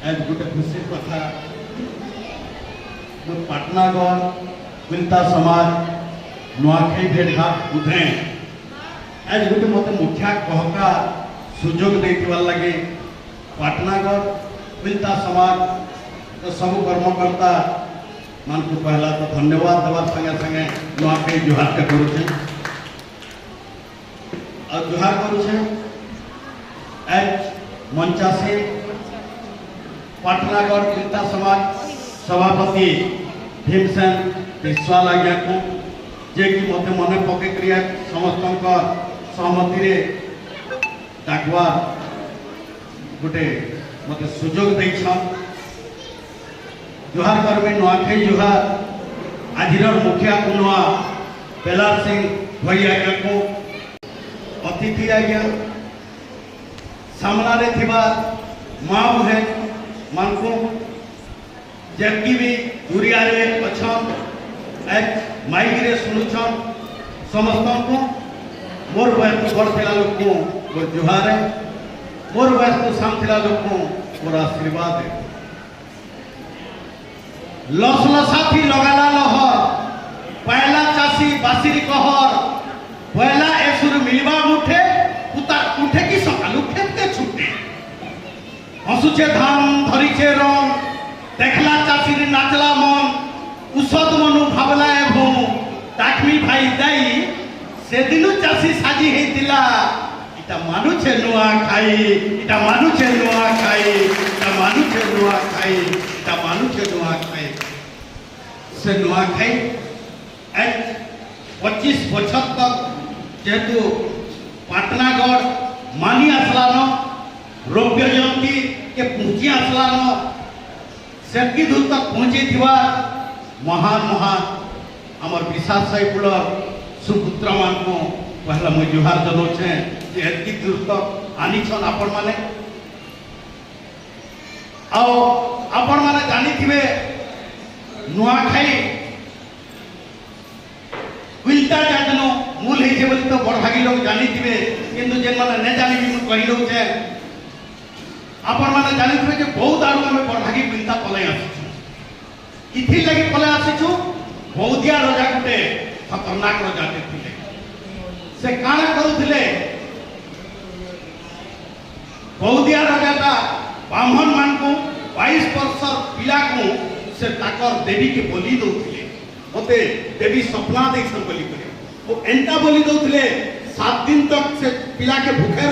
आज गोटे खुशी कथा पाटनागढ़ पिंता समाज नुआखाई भेटघाट उधे आज गोटे मत मुखिया कहका सुजोग देथिबार लगे पाटनागढ़ पिंता समाज तो सब कर्मकर्ता मान को पहला तो धन्यवाद देवार संगे संगे नुआखाई जुहार के करुचे और जुहार करुचे आज मंचा से पाटनागढ़ पिंता समाज सभापति भीमसेन विश्वाल आज्ञा को जे कि मत मन पके क्रिया समस्त सहमति डाकवा गोटे मत सुजोग देछन जुहार करबे नुआखाई जुहार आजिर मुखिया कुनुआ बेलार सिंह भाई आज्ञा को अतिथि आज्ञा सामना रे थिबा माँ बहन मान को जबकि भी दुरिया रे अच्छन एक माइक रे सुनुछन समस्त को मोर वयस तो बड़ थिला लोक को मोर जुहार है मोर वयस तो साम थिला लोक को मोर आशीर्वाद है लसलसा थी लगाला लहर पहला चासी बासिरी कहर पहला एसुर मिलवा मुठे पुता उठे की सकालू खेते छुटे हसुचे धान धरिचे रंग देखला चाषी नाचला मन उषद मनु भावला एवं डाकमी भाई दाई से दिनु चाषी साजी हेतिला इटा मानुछे नुआ खाई इटा मानुछे नुआ खाई इटा मानुछे नुआ खाई इटा मानुछे नुआ खाई से नुआ खाई आज 25 बछर तक जेतु पाटनागढ़ मानी आसलानो रौप्य जयंती के पहुंची आसलानो सेकी दूर तक पहुंचे थिबा महान महान आमर विशाल साईपुल सुपुत्र मान को पहला मुझे जुहार जनाऊे जे एतकी दूर तक आनी छन आपण माने आओ आपण माने जानी थिबे नुआखाई उल्टा जानो मूल है जे बोली तो बड़ भागी लोग जानी थिबे किंतु जे माने ने जानी भी कहि दउ छे आपण माने जानी थिबे जे बहुत आडू में बड़ भागी पिंता पले आसी इथि लगी पले आसी बौद्धिया राजा गुटे खतरनाक राजा थिले से काना करूथिले बौद्धिया राजाटा ब्राह्मण मान को 22 वर्षर पिला को से ताकर देवी के बोली दउथिले मते देवी सपना देखन बोली करे वो एंता बोली दउथिले 7 दिन तक से पिला के भूखे